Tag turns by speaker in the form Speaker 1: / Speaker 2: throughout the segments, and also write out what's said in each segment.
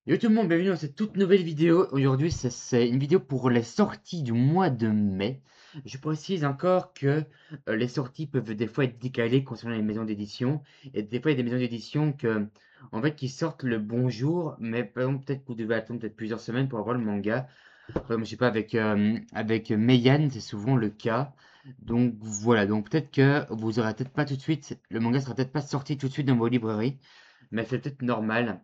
Speaker 1: Yo tout le monde, bienvenue dans cette toute nouvelle vidéo. Aujourd'hui, c'est une vidéo pour les sorties du mois de mai. Je précise encore que les sorties peuvent des fois être décalées concernant les maisons d'édition. Et des fois, il y a des maisons d'édition qui sortent le bon jour, mais par exemple, peut-être que vous devez attendre peut-être plusieurs semaines pour avoir le manga. Comme je sais pas, avec Meian, c'est souvent le cas. Donc voilà, donc peut-être que vous aurez peut-être pas tout de suite, le manga sera peut-être pas sorti tout de suite dans vos librairies, mais c'est peut-être normal.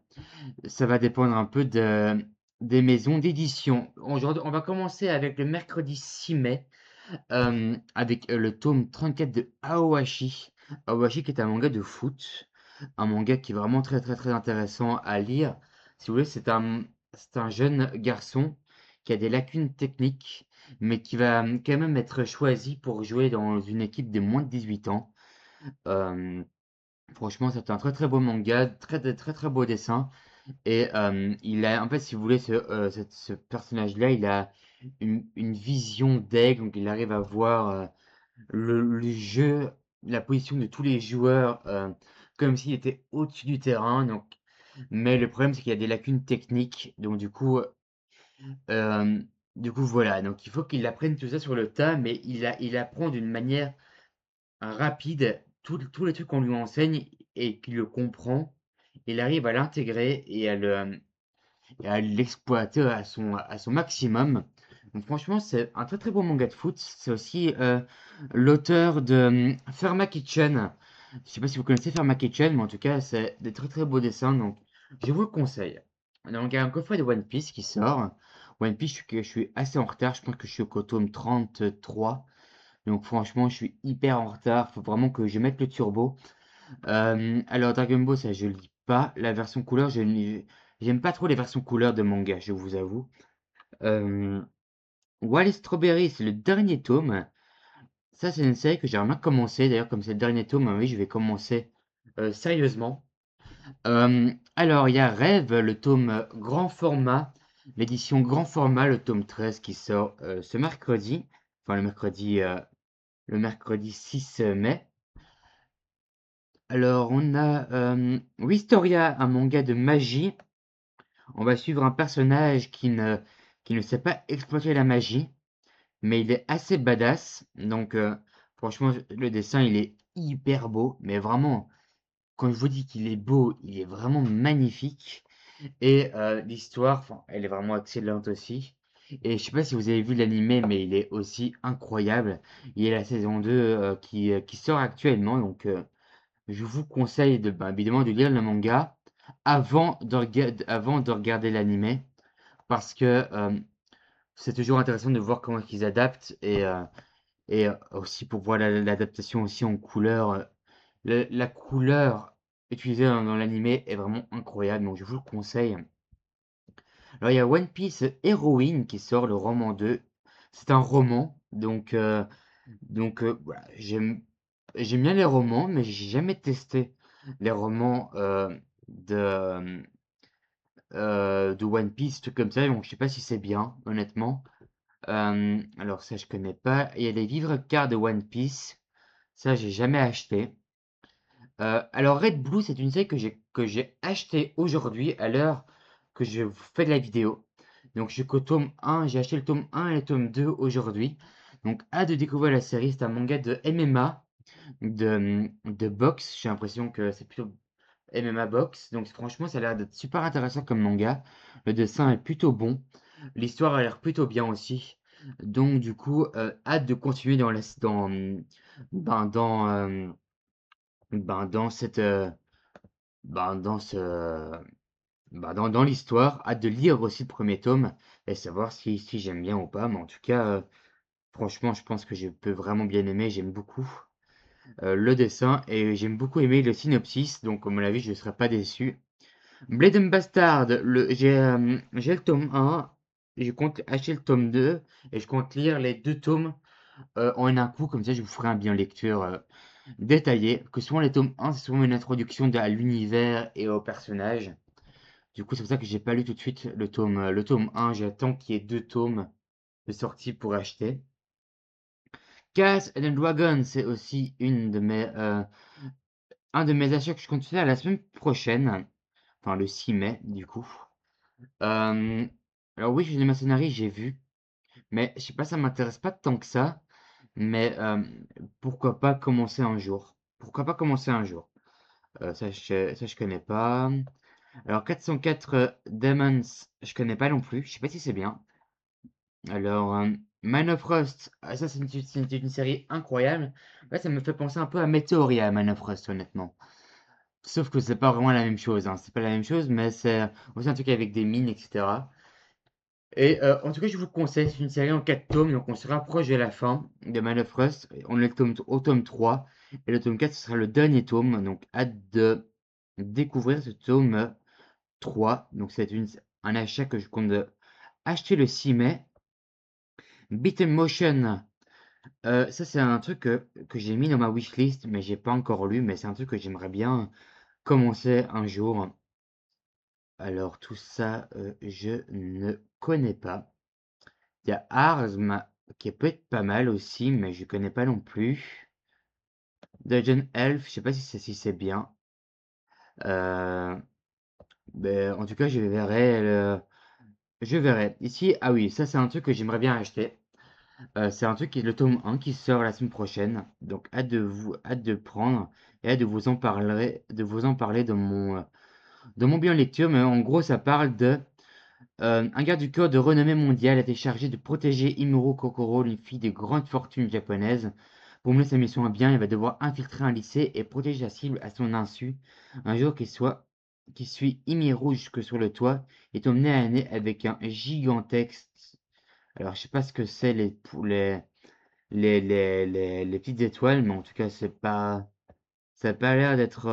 Speaker 1: Ça va dépendre un peu des maisons d'édition. Aujourd'hui, on va commencer avec le mercredi 6 mai, avec le tome 34 de Aoashi. Aoashi qui est un manga de foot, un manga qui est vraiment très très très intéressant à lire. Si vous voulez, c'est un jeune garçon qui a des lacunes techniques, mais qui va quand même être choisi pour jouer dans une équipe des moins de 18 ans. Euh, Franchement, c'est un très très beau manga, très très très, très beau dessin. Et il a, en fait, si vous voulez, ce personnage-là, il a une vision d'aigle, donc il arrive à voir le jeu, la position de tous les joueurs, comme s'il était au-dessus du terrain. Donc, mais le problème, c'est qu'il y a des lacunes techniques. Donc, euh, voilà. Donc, il faut qu'il apprenne tout ça sur le tas, mais il apprend d'une manière rapide tous les trucs qu'on lui enseigne et qu'il le comprend. Il arrive à l'intégrer et à l'exploiter à son maximum. Donc franchement, c'est un très très beau manga de foot. C'est aussi l'auteur de Ferma Kitchen. Je sais pas si vous connaissez Ferma Kitchen, mais en tout cas, c'est des très très beaux dessins. Donc, je vous le conseille. Donc, il y a un coffret de One Piece qui sort. One Piece, je suis assez en retard. Je pense que je suis au tome 33. Donc, franchement, je suis hyper en retard. Faut vraiment que je mette le turbo. Alors Dragon Ball, ça je lis pas. La version couleur, j'aime pas trop les versions couleur de manga, je vous avoue. Euh, Wall Strawberry, c'est le dernier tome. Ça, c'est une série que j'aimerais bien commencer. D'ailleurs, comme c'est le dernier tome, oui, je vais commencer sérieusement. Alors, il y a Rêve, le tome grand format, l'édition grand format, le tome 13 qui sort ce mercredi. Enfin, le mercredi 6 mai. Alors, on a Wistoria, un manga de magie. On va suivre un personnage qui ne sait pas exploiter la magie, mais il est assez badass. Donc, franchement, le dessin, il est hyper beau. Mais vraiment, quand je vous dis qu'il est beau, il est vraiment magnifique. Et l'histoire, enfin, elle est vraiment excellente aussi. Et je sais pas si vous avez vu l'animé, mais il est aussi incroyable. Il y a la saison 2 qui sort actuellement. Donc, je vous conseille évidemment de lire le manga avant de regarder l'animé parce que c'est toujours intéressant de voir comment ils adaptent et aussi pour voir l'adaptation aussi en couleur. La couleur utilisée dans l'animé est vraiment incroyable, donc je vous le conseille. Alors il y a One Piece Heroine qui sort le roman 2. C'est un roman, voilà, j'aime bien les romans, mais j'ai jamais testé les romans de One Piece, trucs comme ça. Donc je sais pas si c'est bien, honnêtement. Alors ça je connais pas. Il y a les vivres cards de One Piece. Ça j'ai jamais acheté. Alors Red Blue, c'est une série que j'ai acheté aujourd'hui à l'heure que je vous fais de la vidéo. Donc je suis qu'au tome 1, j'ai acheté le tome 1 et le tome 2 aujourd'hui. Donc hâte de découvrir la série. C'est un manga de MMA, de boxe. J'ai l'impression que c'est plutôt MMA boxe. Donc franchement, ça a l'air d'être super intéressant comme manga. Le dessin est plutôt bon. L'histoire a l'air plutôt bien aussi. Donc hâte de continuer ben, dans, euh, dans cette, ben, dans ce, dans l'histoire. Hâte de lire aussi le premier tome et savoir si j'aime bien ou pas. Mais en tout cas, franchement, je pense que je peux vraiment bien aimer. J'aime beaucoup le dessin et j'aime beaucoup aimer le synopsis. Donc, à mon avis, je ne serai pas déçu. Blade and Bastard, j'ai le tome 1, je compte acheter le tome 2 et je compte lire les deux tomes en un coup, comme ça je vous ferai un bien lecture détaillé. Que souvent les tomes 1, c'est souvent une introduction à l'univers et aux personnages. Du coup, c'est pour ça que j'ai pas lu tout de suite le tome 1, j'attends qu'il y ait deux tomes de sortie pour acheter. Cats and Dragon, c'est aussi un de mes achats que je compte faire la semaine prochaine, enfin le 6 mai du coup. Hem, alors oui, Jeux Mercenaries, j'ai vu, mais je sais pas, ça m'intéresse pas tant que ça, mais pourquoi pas commencer un jour? Pourquoi pas commencer un jour? Ça je connais pas. Alors 404, Demons, je connais pas non plus, je sais pas si c'est bien. Alors, Man of Rust, ah ça c'est une série incroyable. Ouais, ça me fait penser un peu à Meteoria, Man of Rust, honnêtement. Sauf que c'est pas vraiment la même chose, hein. C'est pas la même chose, mais c'est aussi un truc avec des mines, etc. Et en tout cas, je vous conseille, c'est une série en 4 tomes, donc on se rapproche de la fin de Man of Rust. On est au tome 3, et le tome 4, ce sera le dernier tome, donc hâte de découvrir ce tome 3. Donc c'est un achat que je compte acheter le 6 mai. Beat Motion, ça c'est un truc que j'ai mis dans ma wishlist, mais j'ai pas encore lu, mais c'est un truc que j'aimerais bien commencer un jour. Alors tout ça, je ne connais pas. Il y a Arzm qui peut être pas mal aussi, mais je connais pas non plus. Dungeon Elf, je sais pas si c'est bien. Euh, en tout cas, je verrai. Ici, ah oui, ça c'est un truc que j'aimerais bien acheter. C'est un truc qui est le tome 1 qui sort la semaine prochaine. Donc hâte de prendre et hâte de vous en parler dans mon bilan lecture. Mais en gros, ça parle de un garde du corps de renommée mondiale a été chargé de protéger Imuro Kokoro, une fille de grande fortune japonaise. Pour mener sa mission à bien, il va devoir infiltrer un lycée et protéger sa cible à son insu. Un jour qui suit Imiro jusque sur le toit, est emmené à nez avec un gigantesque. Alors, je sais pas ce que c'est les petites étoiles, mais en tout cas, c'est pas, ça a pas l'air d'être.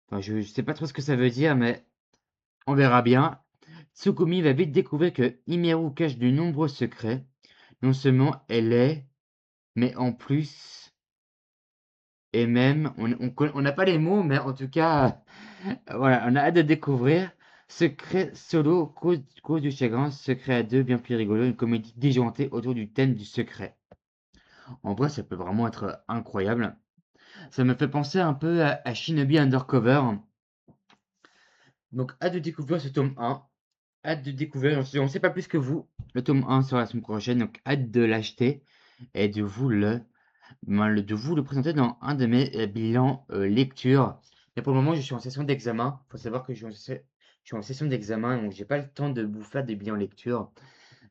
Speaker 1: Enfin, je sais pas trop ce que ça veut dire, mais on verra bien. Tsukumi va vite découvrir que Himero cache de nombreux secrets. Non seulement elle est, mais en plus, et même, on n'a pas les mots, mais en tout cas, voilà, on a hâte de découvrir. Secret solo, cause du chagrin, secret à deux, bien plus rigolo, une comédie déjantée autour du thème du secret. En vrai, ça peut vraiment être incroyable. Ça me fait penser un peu à Shinobi Undercover. Donc, hâte de découvrir ce tome 1. Hâte de découvrir, j'en sais pas plus que vous. Le tome 1 sera la semaine prochaine, donc hâte de l'acheter et de vous le présenter dans un de mes bilans lecture. Mais pour le moment, je suis en session d'examen. Il faut savoir que je suis en session d'examen, donc j'ai pas le temps de vous faire des bilans lecture.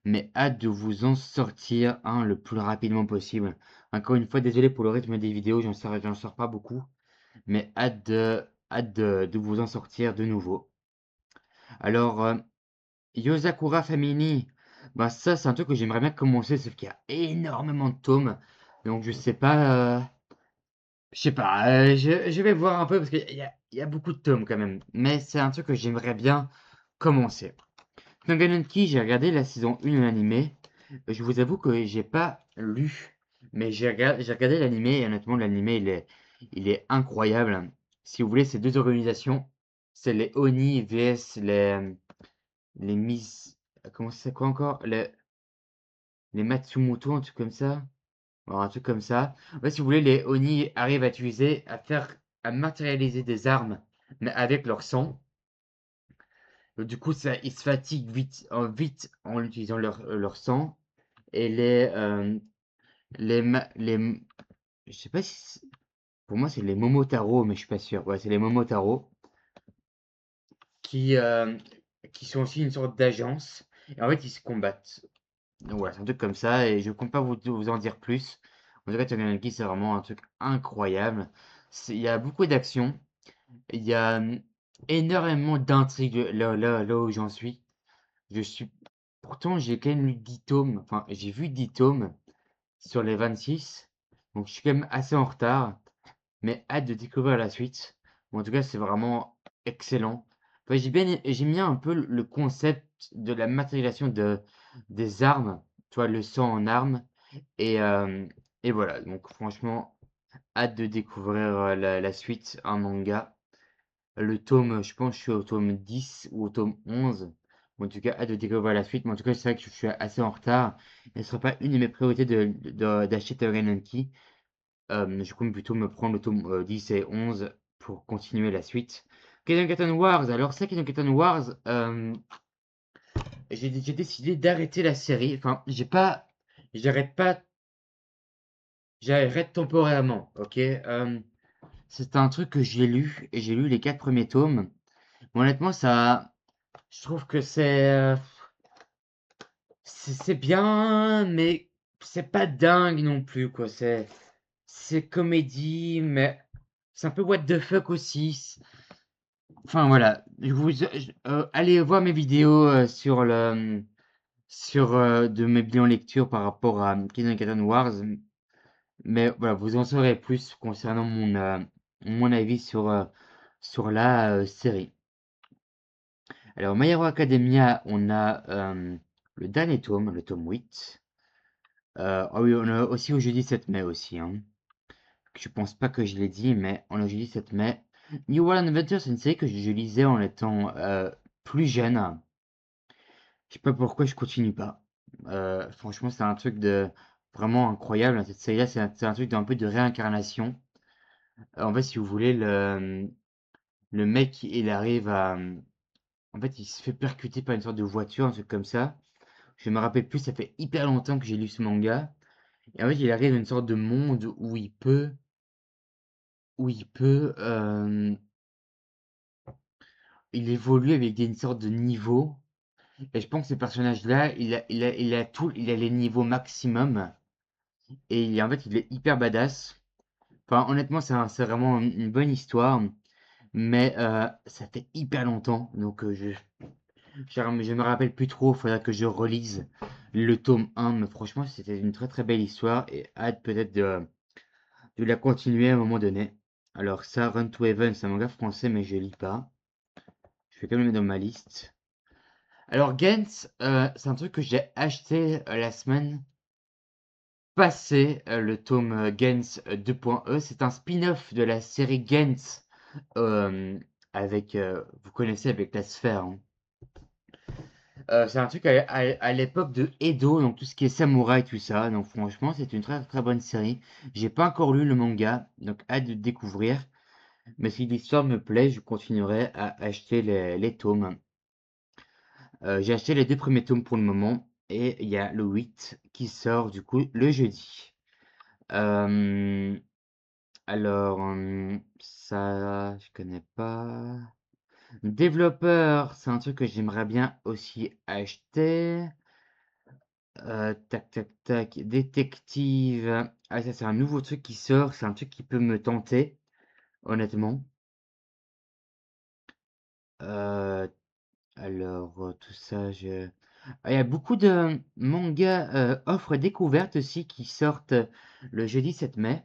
Speaker 1: Mais hâte de vous en sortir un le plus rapidement possible. Encore une fois, désolé pour le rythme des vidéos, j'en sors pas beaucoup. Mais hâte de vous en sortir de nouveau. Alors, Yosakura Family, bah ça c'est un truc que j'aimerais bien commencer, sauf qu'il y a énormément de tomes. Donc je sais pas, je vais voir un peu parce qu'il y a beaucoup de tomes quand même. Mais c'est un truc que j'aimerais bien commencer. Knoganunki, j'ai regardé la saison 1 de l'animé. Je vous avoue que j'ai pas lu, mais j'ai regardé l'animé et honnêtement l'animé il est incroyable. Si vous voulez, ces deux organisations, c'est les Oni vs les Mis... Comment c'est quoi encore? Les Matsumoto, un truc comme ça? Bon, un truc comme ça. Ouais, si vous voulez, les Oni arrivent à matérialiser des armes, mais avec leur sang. Du coup, ils se fatiguent vite en utilisant leur sang. Et je sais pas si, pour moi, c'est les Momotaro, mais je suis pas sûr. Ouais, c'est les Momotaro qui, euh, qui sont aussi une sorte d'agence. Et en fait, ils se combattent. Donc voilà, c'est un truc comme ça, et je compte pas vous en dire plus. En tout cas, Tokyo c'est vraiment un truc incroyable. Il y a beaucoup d'action, il y a énormément d'intrigues là où j'en suis. Je suis. Pourtant, j'ai quand même lu 10 tomes, enfin, j'ai vu 10 tomes sur les 26, donc je suis quand même assez en retard, mais hâte de découvrir la suite. Bon, en tout cas, c'est vraiment excellent. Enfin, j'aime bien un peu le concept de la matérialisation des armes, tu vois, le sang en armes, et, euh, et voilà. Donc, franchement, hâte de découvrir la suite en manga. Le tome, je pense, que je suis au tome 10 ou au tome 11. En tout cas, hâte de découvrir la suite. Mais en tout cas, c'est vrai que je suis assez en retard. Et ce ne sera pas une de mes priorités d'acheter Taurenenki. Je compte plutôt me prendre le tome 10 et 11 pour continuer la suite. Kengan Wars, alors ça, Kengan Wars, j'ai décidé d'arrêter la série. Enfin, j'arrête pas, j'arrête temporairement, ok? C'est un truc que j'ai lu, et j'ai lu les 4 premiers tomes. Honnêtement, je trouve que c'est bien, mais c'est pas dingue non plus, quoi. C'est comédie, mais c'est un peu what the fuck aussi. Enfin voilà, allez voir mes vidéos de mes bilans lecture par rapport à Kindergarten Wars. Mais voilà, vous en saurez plus concernant mon avis sur la série. Alors, My Hero Academia, on a le dernier tome, le tome 8. Ah oui, on a aussi au jeudi 7 mai aussi, hein. Je pense pas que je l'ai dit, mais on a au jeudi 7 mai. New World Adventure, c'est une série que je lisais en étant plus jeune. Je sais pas pourquoi je continue pas. Franchement, c'est un truc de vraiment incroyable. Cette série-là, c'est un truc d'un peu de réincarnation. En fait, si vous voulez, le mec, il arrive à. En fait, il se fait percuter par une sorte de voiture, un truc comme ça. Je me rappelle plus, ça fait hyper longtemps que j'ai lu ce manga. Et en fait, il arrive à une sorte de monde il évolue avec une sorte de niveau. Et je pense que ce personnage-là, il a les niveaux maximum. Et en fait, il est hyper badass. Enfin, honnêtement, c'est vraiment une bonne histoire. Mais ça fait hyper longtemps. Donc, je me rappelle plus trop. Il faudra que je relise le tome 1. Mais franchement, c'était une très très belle histoire. Et hâte peut-être de la continuer à un moment donné. Alors, ça, Run to Heaven, c'est un manga français, mais je lis pas. Je vais quand même le mettre dans ma liste. Alors, Gens, c'est un truc que j'ai acheté la semaine passée, le tome Gens 2.E. C'est un spin-off de la série Gens euh, vous connaissez, avec la sphère, hein. C'est un truc à l'époque de Edo, donc tout ce qui est samouraï, tout ça. Donc franchement, c'est une très très bonne série. J'ai pas encore lu le manga, donc hâte de découvrir. Mais si l'histoire me plaît, je continuerai à acheter les tomes. J'ai acheté les 2 premiers tomes pour le moment, et il y a le 8 qui sort du coup le jeudi. Euh, alors, ça, je connais pas. Développeur, c'est un truc que j'aimerais bien aussi acheter. Tac, tac, tac. Détective. Ah, ça, c'est un nouveau truc qui sort. C'est un truc qui peut me tenter, honnêtement. Euh, tout ça, Ah, il y a beaucoup de mangas offres découvertes aussi qui sortent le jeudi 7 mai.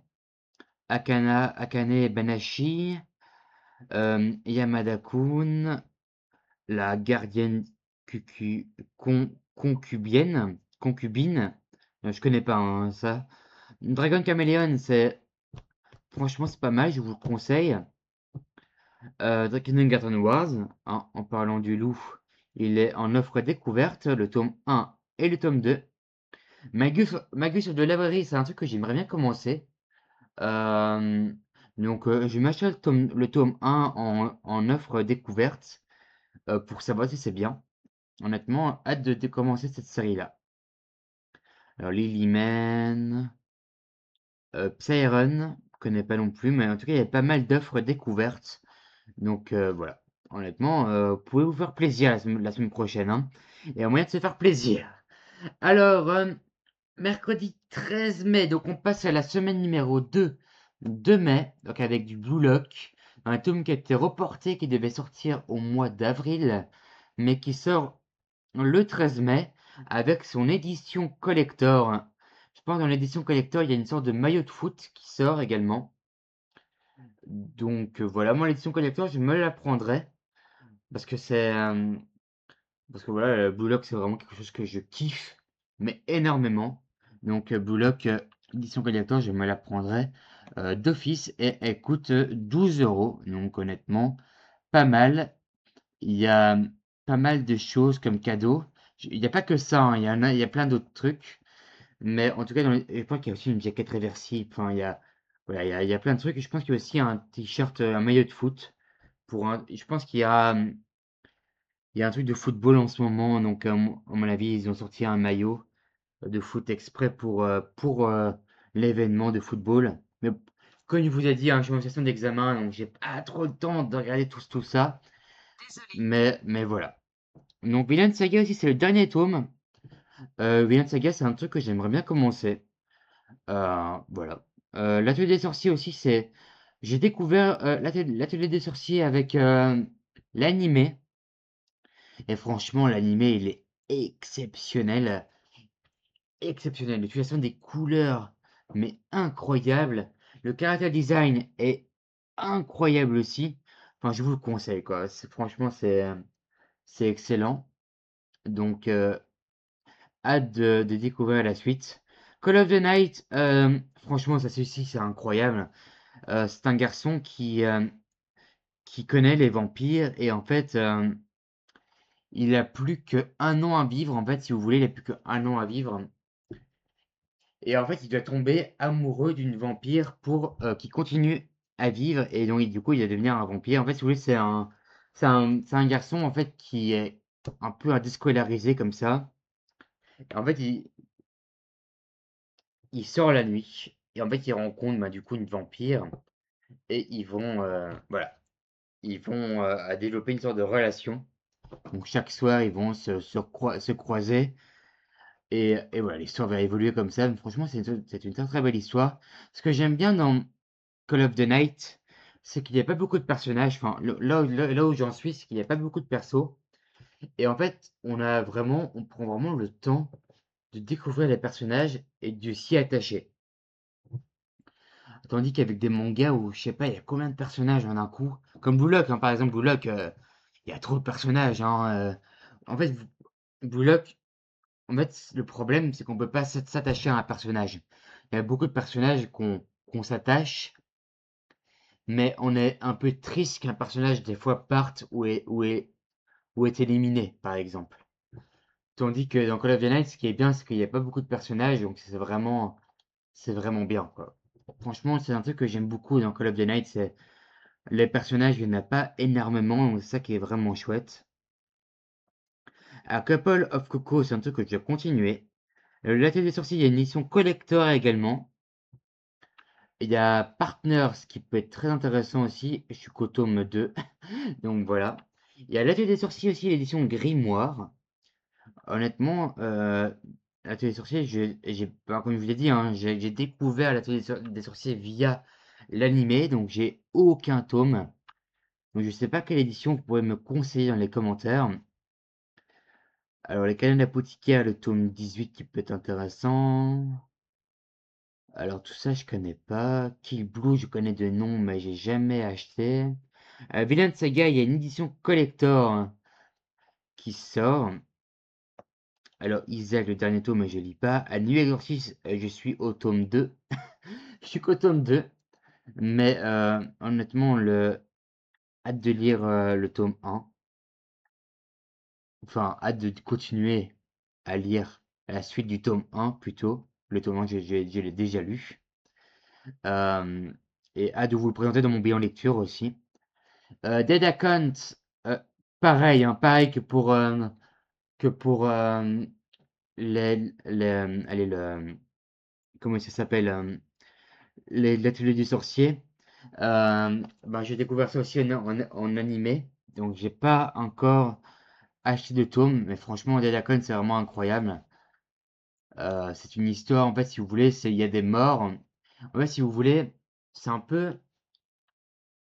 Speaker 1: Akane Banashi, Yamada-kun, la gardienne concubine. Je connais pas, hein, ça. Dragon Chameleon, franchement, c'est pas mal, je vous le conseille. Kindergarten Wars, hein, en parlant du loup, il est en offre découverte, le tome 1 et le tome 2. Magus de Laverie, c'est un truc que j'aimerais bien commencer. Euh, je vais m'acheter le tome 1 en offre découverte pour savoir si c'est bien. Honnêtement, hâte de commencer cette série-là. Alors, Lilyman, Psyren, je connais pas non plus, mais en tout cas, il y a pas mal d'offres découvertes. Donc voilà. Honnêtement, vous pouvez vous faire plaisir la semaine prochaine, hein. Il y a moyen de se faire plaisir. Alors, mercredi 13 mai, donc on passe à la semaine numéro 2 de mai, donc avec du Blue Lock, un tome qui a été reporté, qui devait sortir au mois d'avril, mais qui sort le 13 mai avec son édition collector. Je pense que dans l'édition collector, il y a une sorte de maillot de foot qui sort également. Donc voilà, moi l'édition collector, je me la prendrai parce que parce que voilà, Blue Lock, c'est vraiment quelque chose que je kiffe, mais énormément. Donc, Blue Lock, édition collector, je me la prendrai d'office, et elle coûte 12 euros. Donc, honnêtement, pas mal. Il y a pas mal de choses comme cadeau. Il n'y a pas que ça, hein, il y a plein d'autres trucs. Mais en tout cas, je pense qu'il y a aussi une jaquette réversible. Enfin, voilà, il y a plein de trucs. Et je pense qu'il y a aussi un t-shirt, un maillot de foot. Je pense qu'il y a un truc de football en ce moment, donc à mon avis, ils ont sorti un maillot de foot exprès pour l'événement de football. Mais comme je vous ai dit, hein, je suis en session d'examen, donc j'ai pas trop le temps de regarder tout ça. Mais voilà. Donc Vinland Saga aussi, c'est le dernier tome. Vinland Saga, c'est un truc que j'aimerais bien commencer. Voilà. L'atelier des sorciers aussi, c'est. J'ai découvert l'atelier des sorciers avec l'animé. Et franchement, l'animé, il est exceptionnel. Exceptionnel. L'utilisation des couleurs, mais incroyable. Le character design est incroyable aussi. Enfin, je vous le conseille, quoi. Franchement, c'est excellent. Donc, hâte de découvrir la suite. Call of the Night, franchement, ça aussi, c'est incroyable. C'est un garçon qui connaît les vampires et en fait, il a plus qu'un an à vivre. En fait, si vous voulez, il a plus qu'un an à vivre. Et en fait, il doit tomber amoureux d'une vampire pour qui continue à vivre. Et donc, du coup, il va devenir un vampire. En fait, si vous voulez, c'est un garçon en fait qui est un peu un déscolarisé comme ça. Et en fait, il sort la nuit. Et en fait, il rencontre bah, du coup une vampire. Et ils vont, voilà, ils vont à développer une sorte de relation. Donc, chaque soir, ils vont se croiser. Et voilà, l'histoire va évoluer comme ça. Mais franchement, c'est une très très belle histoire. Ce que j'aime bien dans Call of the Night, c'est qu'il n'y a pas beaucoup de personnages. Enfin, là où j'en suis, c'est qu'il n'y a pas beaucoup de persos. Et en fait, on prend vraiment le temps de découvrir les personnages et de s'y attacher. Tandis qu'avec des mangas où, je sais pas, il y a combien de personnages en un coup. Comme Blue Lock, hein, par exemple, Blue Lock, il y a trop de personnages. Hein, en fait, Blue Lock, en fait, le problème, c'est qu'on peut pas s'attacher à un personnage. Il y a beaucoup de personnages qu'on s'attache, mais on est un peu triste qu'un personnage des fois parte ou est éliminé, par exemple. Tandis que dans Call of the Night, ce qui est bien, c'est qu'il n'y a pas beaucoup de personnages, donc c'est vraiment bien, quoi. Franchement, c'est un truc que j'aime beaucoup dans Call of the Night, c'est les personnages, il n'y en a pas énormément, donc c'est ça qui est vraiment chouette. A Couple of Coco, c'est un truc que je vais continuer. L'Atelier des sorciers, il y a une édition collector également. Il y a Partners qui peut être très intéressant aussi. Je suis qu'au tome 2. Donc voilà. Il y a l'Atelier des sorciers aussi, l'édition Grimoire. Honnêtement, l'Atelier des sorciers, comme je vous l'ai dit, hein, j'ai découvert l'Atelier des sorciers via l'animé, donc j'ai aucun tome. Donc je sais pas quelle édition vous pouvez me conseiller dans les commentaires. Alors les Canadiens apothicaires, le tome 18 qui peut être intéressant. Alors tout ça je connais pas. Kill Blue je connais de nom mais j'ai jamais acheté. Villain Saga, il y a une édition collector hein, qui sort. Alors Isaac, le dernier tome, je lis pas. À New Exorcist, je suis au tome 2. Je suis qu'au tome 2. Mais honnêtement, hâte de lire le tome 1. Enfin, hâte de continuer à lire la suite du tome 1 plutôt. Le tome 1, je l'ai déjà lu. Euh, et hâte de vous le présenter dans mon bilan lecture aussi. Dead Account, euh, pareil, hein, pareil que pour allez, comment ça s'appelle l'atelier du sorcier. Ben, j'ai découvert ça aussi en animé, donc j'ai pas encore acheté de tome, mais franchement, Dead Account, c'est vraiment incroyable. C'est une histoire, en fait, si vous voulez, il y a des morts. En fait, si vous voulez, c'est un peu.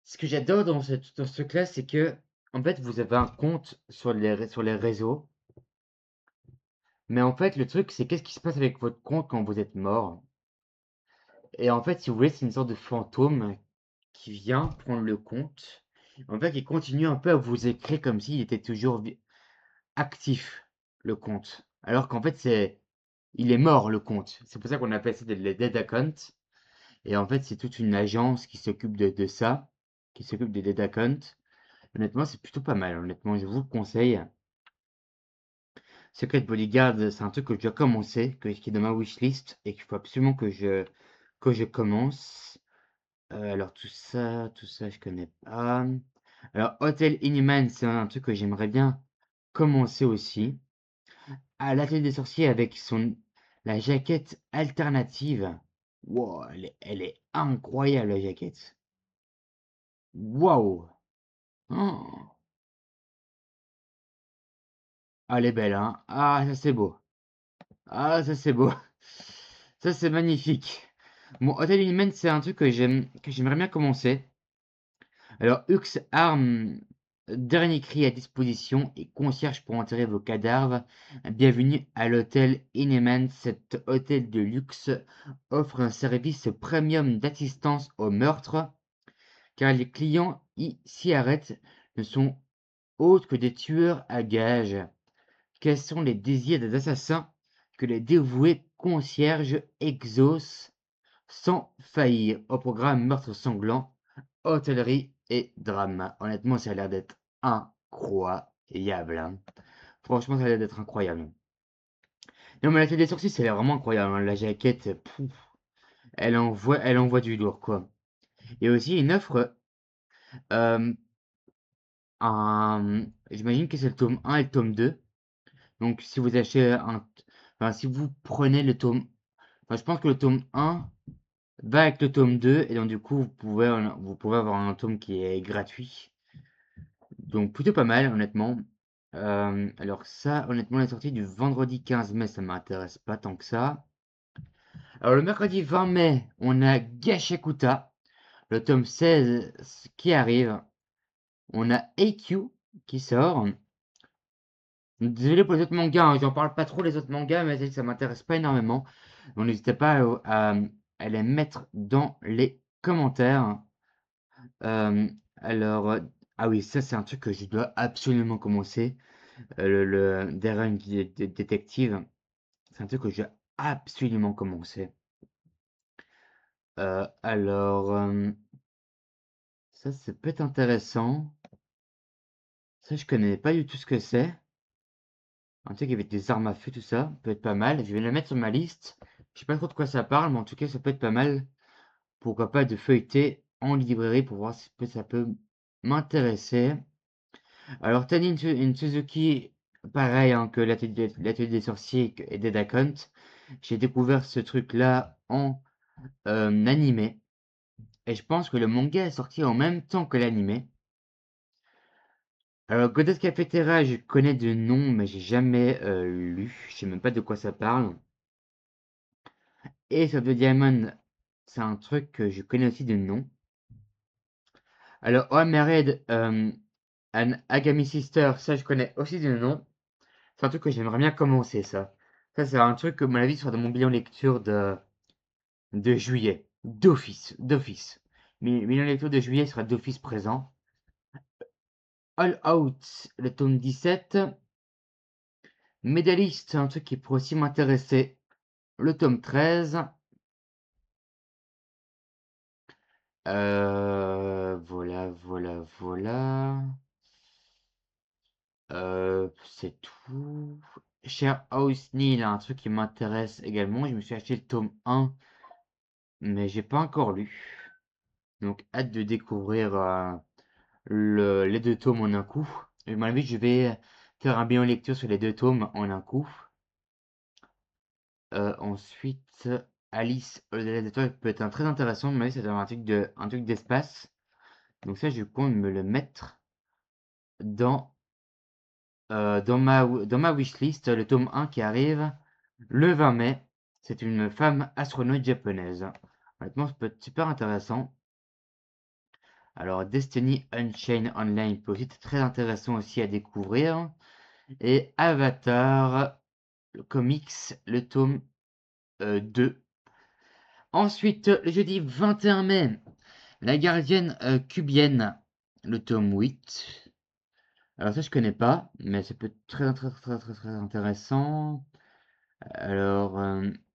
Speaker 1: Ce que j'adore dans ce truc-là, c'est que, en fait, vous avez un compte sur les réseaux. Mais en fait, le truc, c'est qu'est-ce qui se passe avec votre compte quand vous êtes mort? Et en fait, si vous voulez, c'est une sorte de fantôme qui vient prendre le compte. En fait, il continue un peu à vous écrire comme s'il était toujours actif, le compte. Alors qu'en fait, il est mort, le compte. C'est pour ça qu'on appelle ça les dead accounts. Et en fait, c'est toute une agence qui s'occupe de ça, qui s'occupe des dead accounts. Honnêtement, c'est plutôt pas mal. Honnêtement, je vous le conseille. Secret Bodyguard, c'est un truc que je dois commencer, qui est dans ma wishlist et qu'il faut absolument que je commence. Alors tout ça, je connais pas. Alors, Hotel Inhuman, c'est un truc que j'aimerais bien commencer aussi. À l'Atelier des Sorciers avec la jaquette alternative. Wow, elle est incroyable la jaquette. Waouh! Oh, ah, elle est belle, hein? Ah, ça c'est beau. Ah, ça c'est beau. Ça c'est magnifique. Bon, Hotel Inhuman, c'est un truc que j'aimerais bien commencer. Alors, Hux Arm, dernier cri à disposition et concierge pour enterrer vos cadavres. Bienvenue à l'hôtel Inman. Cet hôtel de luxe offre un service premium d'assistance au meurtre, car les clients s'y arrêtent ne sont autres que des tueurs à gages. Quels sont les désirs des assassins que les dévoués concierges exaucent sans faillir? Au programme meurtre sanglant, hôtellerie et drame. Honnêtement, ça a l'air d'être incroyable, hein. Franchement, ça a l'air d'être incroyable. Non, mais la tête des sourcils, c'est vraiment incroyable, hein. La jaquette, pouf, elle envoie du lourd, quoi. Et aussi, une offre, euh, j'imagine que c'est le tome 1 et le tome 2. Donc, si vous achetez enfin, si vous prenez le tome, enfin, je pense que le tome 1 va avec le tome 2, et donc, du coup, vous pouvez avoir un tome qui est gratuit. Donc plutôt pas mal, honnêtement. Alors ça, honnêtement, la sortie du vendredi 15 mai, ça m'intéresse pas tant que ça. Alors le mercredi 20 mai, on a Gashakuta, le tome 16 qui arrive. On a AQ qui sort. Désolé pour les autres mangas, hein, j'en parle pas trop les autres mangas, mais ça m'intéresse pas énormément. Donc n'hésitez pas à les mettre dans les commentaires. Euh, alors, ah oui, ça c'est un truc que je dois absolument commencer. Le Darren Détective, c'est un truc que j'ai absolument commencé. Alors, ça peut être intéressant. Ça, je connais pas du tout ce que c'est. Un truc avec des armes à feu, tout ça, peut être pas mal. Je vais le mettre sur ma liste. Je sais pas trop de quoi ça parle, mais en tout cas, ça peut être pas mal. Pourquoi pas de feuilleter en librairie pour voir si ça peut m'intéresser. Alors, une Suzuki, pareil hein, que l'atelier des sorciers et Dead Hunt. J'ai découvert ce truc-là en animé. Et je pense que le manga est sorti en même temps que l'animé. Alors, Godot Cafeteria, je connais de nom, mais j'ai jamais lu. Je sais même pas de quoi ça parle. Et of the Diamond, c'est un truc que je connais aussi de nom. Alors, Oh Married and Agami Sister, ça je connais aussi de nom. C'est un truc que j'aimerais bien commencer, ça. Ça, c'est un truc que, à mon avis, sera dans mon bilan lecture de juillet. D'office. Mais bilan lecture de juillet sera d'office présent. All Out, le tome 17. Médailliste, c'est un truc qui pourrait aussi m'intéresser. Le tome 13. Voilà. C'est tout. Cher House Neil, un truc qui m'intéresse également. Je me suis acheté le tome 1, mais j'ai pas encore lu. Donc, hâte de découvrir les deux tomes en un coup. Et à mon avis, je vais faire un bilan lecture sur les deux tomes en un coup. Ensuite, Alice au-delà des toits peut être très intéressant, mais c'est un truc d'espace. Donc ça, je compte me le mettre dans, dans ma wishlist, le tome 1 qui arrive le 20 mai. C'est une femme astronaute japonaise. Honnêtement, ça peut être super intéressant. Alors, Destiny Unchained Online peut aussi être très intéressant aussi à découvrir. Et Avatar Comics, le tome 2. Ensuite, le jeudi 21 mai, La gardienne cubienne, le tome 8. Alors ça, je connais pas, mais ça peut être très intéressant. Alors,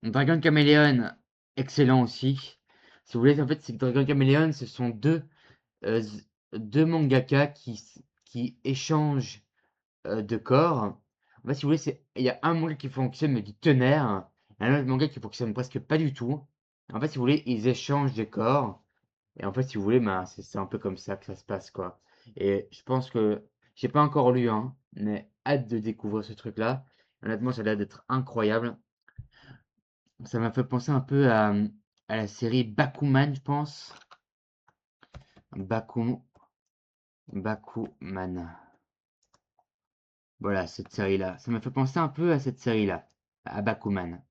Speaker 1: Dragon Chameleon, excellent aussi. Si vous voulez, en fait, c'est que Dragon Chameleon, ce sont euh, deux mangaka qui échangent de corps. En fait, si vous voulez, il y a un manga qui fonctionne mais du tonnerre, et un autre manga qui fonctionne presque pas du tout. En fait, si vous voulez, ils échangent de corps. Et en fait, si vous voulez, ben, c'est un peu comme ça que ça se passe, quoi. Et je pense que j'ai pas encore lu, hein, mais hâte de découvrir ce truc-là. Honnêtement, ça a l'air d'être incroyable. Ça m'a fait penser un peu à la série Bakuman, je pense. Baku, Bakuman. Voilà, cette série-là. Ça m'a fait penser un peu à cette série-là, à Bakuman.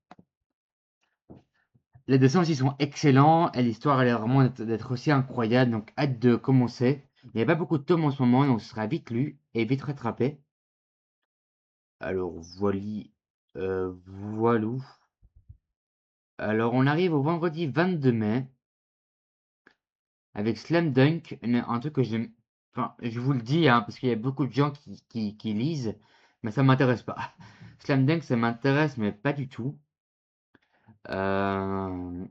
Speaker 1: Les dessins aussi sont excellents et l'histoire a l'air vraiment d'être aussi incroyable, donc hâte de commencer. Il n'y a pas beaucoup de tomes en ce moment, donc ce sera vite lu et vite rattrapé. Alors, voilou. Alors, on arrive au vendredi 22 mai avec Slam Dunk, un truc que j'aime. Enfin, je vous le dis, hein, parce qu'il y a beaucoup de gens qui lisent, mais ça m'intéresse pas. Slam Dunk, ça m'intéresse, mais pas du tout. Euh,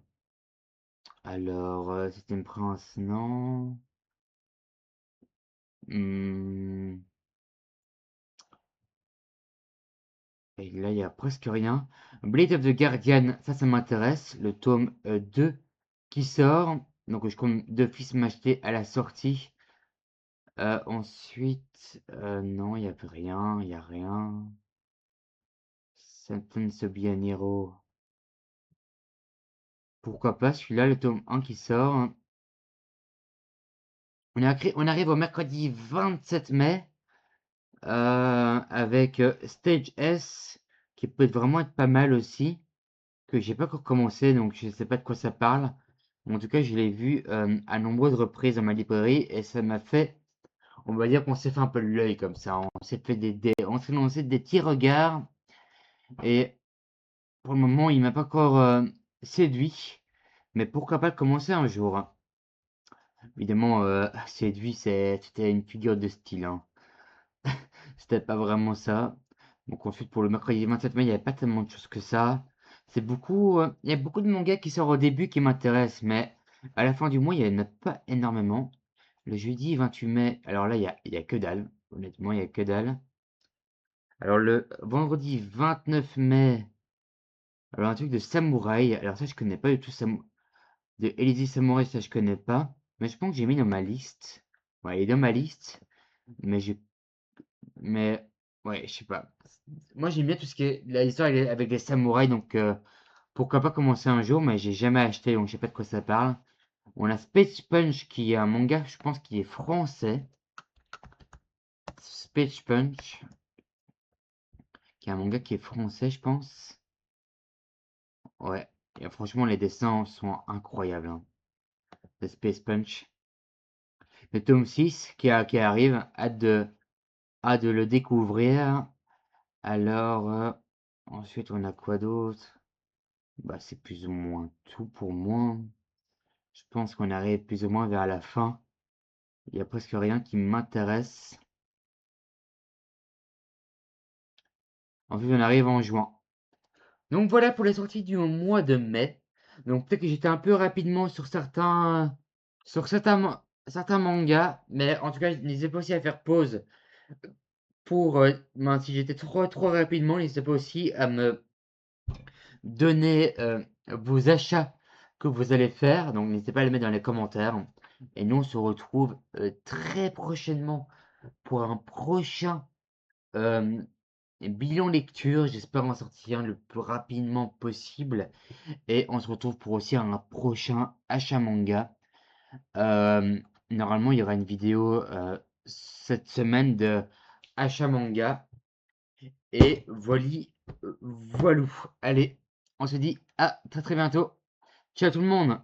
Speaker 1: alors, Système Prince, non. Hmm, et là, il y a presque rien. Blade of the Guardian, ça m'intéresse. Le tome 2 qui sort. Donc, je compte d'office m'acheter à la sortie. Ensuite, non, il n'y a plus rien, il n'y a rien. Sentence Bianiro. Pourquoi pas celui-là, le tome 1 qui sort. On arrive au mercredi 27 mai avec Stage S qui peut vraiment être pas mal aussi, que j'ai pas encore commencé donc je sais pas de quoi ça parle. En tout cas, je l'ai vu à nombreuses reprises dans ma librairie et ça m'a fait, on va dire qu'on s'est fait un peu l'œil comme ça. On s'est fait on s'est lancé des petits regards et pour le moment, il m'a pas encore séduit, mais pourquoi pas le commencer un jour, hein. Évidemment, séduit, c'était une figure de style, hein. C'était pas vraiment ça. Donc ensuite, pour le mercredi 27 mai, il n'y avait pas tellement de choses que ça. Il y a beaucoup de mangas qui sortent au début qui m'intéressent, mais à la fin du mois, il n'y en a pas énormément. Le jeudi 28 mai, alors là, il y a que dalle. Honnêtement, il y a que dalle. Alors le vendredi 29 mai, alors un truc de samouraï. Alors ça, je connais pas du tout de Elise Samurai, ça je connais pas. Mais je pense que j'ai mis dans ma liste. Ouais, il est dans ma liste. Mais j'ai. Mais. Ouais, je sais pas. Moi j'aime bien tout ce qui est. La histoire elle est avec les samouraïs, donc pourquoi pas commencer un jour, mais j'ai jamais acheté, donc je sais pas de quoi ça parle. On a Space Punch qui est un manga, je pense, qui est français. Space Punch, qui est un manga qui est français, je pense. Ouais. Et franchement, les dessins sont incroyables, hein, de Space Punch. Le tome 6 qui arrive, hâte de le découvrir. Alors, ensuite, on a quoi d'autre? Bah, c'est plus ou moins tout pour moi. Je pense qu'on arrive plus ou moins vers la fin. Il y a presque rien qui m'intéresse. Ensuite, on arrive en juin. Donc voilà pour les sorties du mois de mai. Donc peut-être que j'étais un peu rapidement certains mangas, mais en tout cas, n'hésitez pas aussi à faire pause pour, ben, si j'étais trop rapidement, n'hésitez pas aussi à me donner vos achats que vous allez faire. Donc n'hésitez pas à les mettre dans les commentaires. Et nous, on se retrouve très prochainement pour un prochain euh, bilan lecture. J'espère en sortir le plus rapidement possible. Et on se retrouve pour aussi un prochain achat manga. Euh, Normalement, il y aura une vidéo cette semaine de achat manga. Et voilou. Allez, on se dit à très bientôt. Ciao tout le monde!